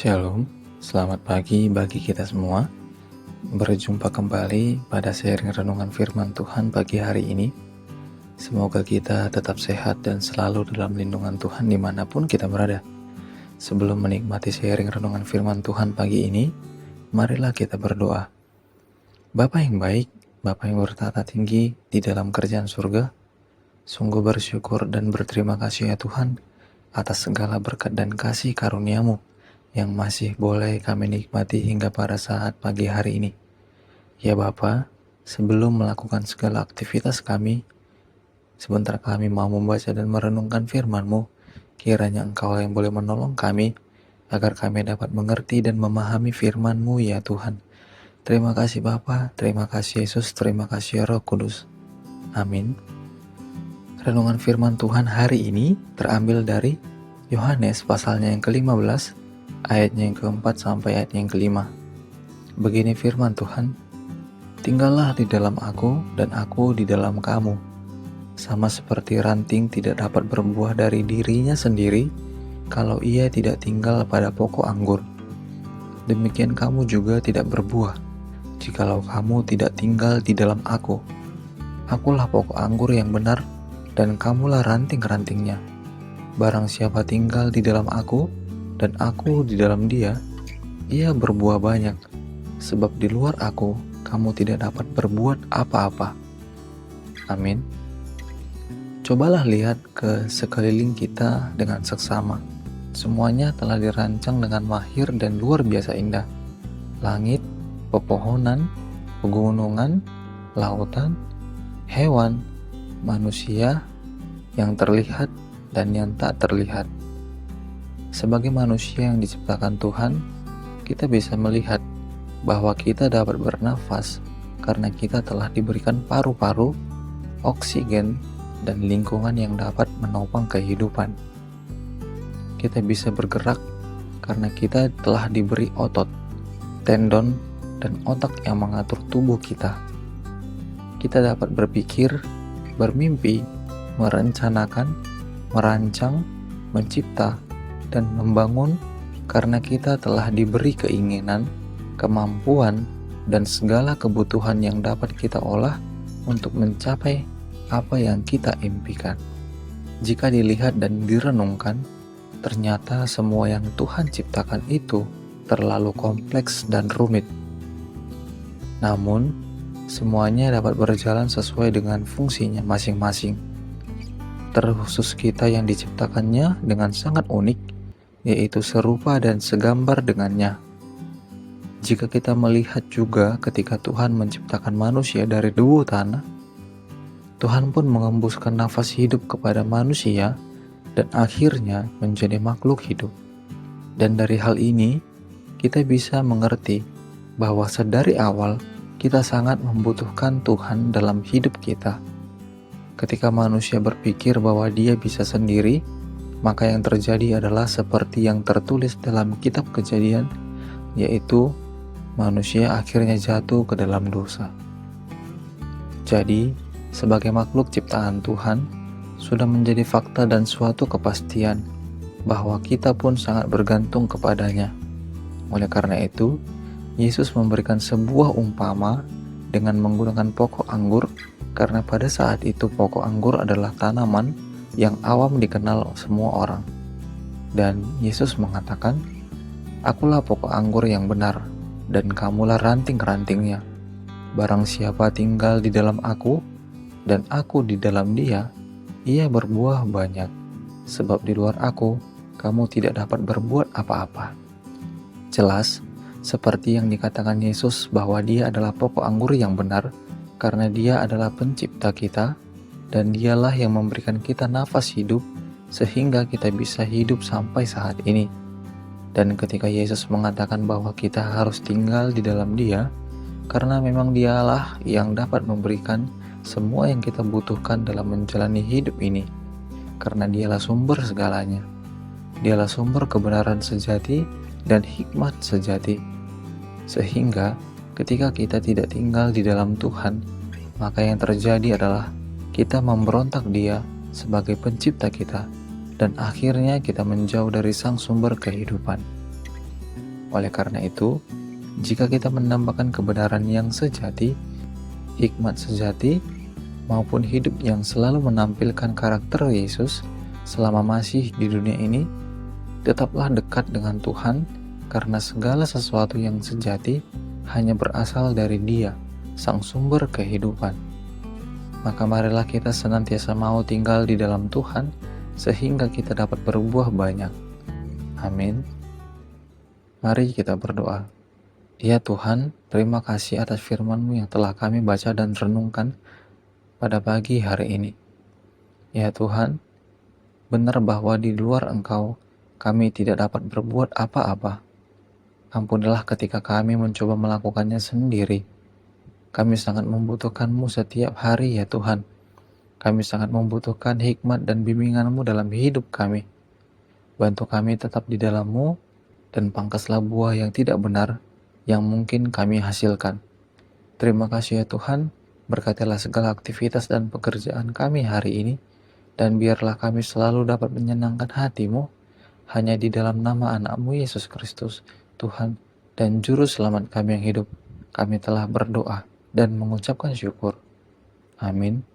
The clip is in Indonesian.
Shalom, selamat pagi bagi kita semua. Berjumpa kembali pada sharing renungan firman Tuhan pagi hari ini. Semoga kita tetap sehat dan selalu dalam lindungan Tuhan dimanapun kita berada. Sebelum menikmati sharing renungan firman Tuhan pagi ini, marilah kita berdoa. Bapa yang baik, Bapa yang bertata tinggi di dalam kerajaan surga, sungguh bersyukur dan berterima kasih ya Tuhan atas segala berkat dan kasih karunia-Mu yang masih boleh kami nikmati hingga pada saat pagi hari ini. Ya Bapa, sebelum melakukan segala aktivitas kami, sebentar kami mau membaca dan merenungkan firman-Mu, kiranya Engkau yang boleh menolong kami, agar kami dapat mengerti dan memahami firman-Mu ya Tuhan. Terima kasih Bapa, terima kasih Yesus, terima kasih Roh Kudus. Amin. Renungan firman Tuhan hari ini terambil dari Yohanes pasalnya yang ke-15, ayatnya yang ke-4 sampai ayatnya yang ke-5. Begini firman Tuhan, "Tinggallah di dalam aku dan aku di dalam kamu. Sama seperti ranting tidak dapat berbuah dari dirinya sendiri kalau ia tidak tinggal pada pokok anggur. Demikian kamu juga tidak berbuah jikalau kamu tidak tinggal di dalam aku. Akulah pokok anggur yang benar dan kamulah ranting-rantingnya. Barang siapa tinggal di dalam aku dan aku di dalam dia, ia berbuah banyak, sebab di luar aku, kamu tidak dapat berbuat apa-apa." Amin. Cobalah lihat ke sekeliling kita dengan seksama. Semuanya telah dirancang dengan mahir dan luar biasa indah. Langit, pepohonan, pegunungan, lautan, hewan, manusia yang terlihat dan yang tak terlihat. Sebagai manusia yang diciptakan Tuhan, kita bisa melihat bahwa kita dapat bernafas karena kita telah diberikan paru-paru, oksigen, dan lingkungan yang dapat menopang kehidupan. Kita bisa bergerak karena kita telah diberi otot, tendon, dan otak yang mengatur tubuh kita. Kita dapat berpikir, bermimpi, merencanakan, merancang, mencipta, dan membangun karena kita telah diberi keinginan, kemampuan, dan segala kebutuhan yang dapat kita olah untuk mencapai apa yang kita impikan. Jika dilihat dan direnungkan, ternyata semua yang Tuhan ciptakan itu terlalu kompleks dan rumit. Namun, semuanya dapat berjalan sesuai dengan fungsinya masing-masing. Terkhusus kita yang diciptakannya dengan sangat unik, yaitu serupa dan segambar dengannya. Jika kita melihat juga ketika Tuhan menciptakan manusia dari debu tanah, Tuhan pun mengembuskan nafas hidup kepada manusia dan akhirnya menjadi makhluk hidup. Dan dari hal ini, kita bisa mengerti bahwa sedari awal kita sangat membutuhkan Tuhan dalam hidup kita. Ketika manusia berpikir bahwa dia bisa sendiri, maka yang terjadi adalah seperti yang tertulis dalam kitab Kejadian, yaitu manusia akhirnya jatuh ke dalam dosa. Jadi, sebagai makhluk ciptaan Tuhan, sudah menjadi fakta dan suatu kepastian bahwa kita pun sangat bergantung kepadanya. Oleh karena itu, Yesus memberikan sebuah umpama dengan menggunakan pokok anggur, karena pada saat itu pokok anggur adalah tanaman yang awam dikenal semua orang. Dan Yesus mengatakan, "Akulah pokok anggur yang benar, dan kamulah ranting-rantingnya. Barang siapa tinggal di dalam aku, dan aku di dalam dia, ia berbuah banyak. Sebab di luar aku, kamu tidak dapat berbuat apa-apa." Jelas, seperti yang dikatakan Yesus bahwa dia adalah pokok anggur yang benar, karena dia adalah pencipta kita, dan dialah yang memberikan kita nafas hidup sehingga kita bisa hidup sampai saat ini. Dan ketika Yesus mengatakan bahwa kita harus tinggal di dalam dia, karena memang dialah yang dapat memberikan semua yang kita butuhkan dalam menjalani hidup ini, karena dialah sumber segalanya. Dialah sumber kebenaran sejati dan hikmat sejati. Sehingga ketika kita tidak tinggal di dalam Tuhan, maka yang terjadi adalah kita memberontak Dia sebagai pencipta kita, dan akhirnya kita menjauh dari sang sumber kehidupan. Oleh karena itu, jika kita menambahkan kebenaran yang sejati, hikmat sejati, maupun hidup yang selalu menampilkan karakter Yesus selama masih di dunia ini, tetaplah dekat dengan Tuhan, karena segala sesuatu yang sejati hanya berasal dari Dia, Sang Sumber kehidupan. Maka marilah kita senantiasa mau tinggal di dalam Tuhan, sehingga kita dapat berbuah banyak. Amin. Mari kita berdoa. Ya Tuhan, terima kasih atas firman-Mu yang telah kami baca dan renungkan pada pagi hari ini. Ya Tuhan, benar bahwa di luar Engkau, kami tidak dapat berbuat apa-apa. Ampunilah ketika kami mencoba melakukannya sendiri. Kami sangat membutuhkan-Mu setiap hari ya Tuhan. Kami sangat membutuhkan hikmat dan bimbingan-Mu dalam hidup kami. Bantu kami tetap di dalam-Mu, dan pangkaslah buah yang tidak benar yang mungkin kami hasilkan. Terima kasih ya Tuhan, berkatilah segala aktivitas dan pekerjaan kami hari ini, dan biarlah kami selalu dapat menyenangkan hati-Mu, hanya di dalam nama anak-Mu Yesus Kristus, Tuhan dan Juru Selamat kami yang hidup. Kami telah berdoa dan mengucapkan syukur. Amin.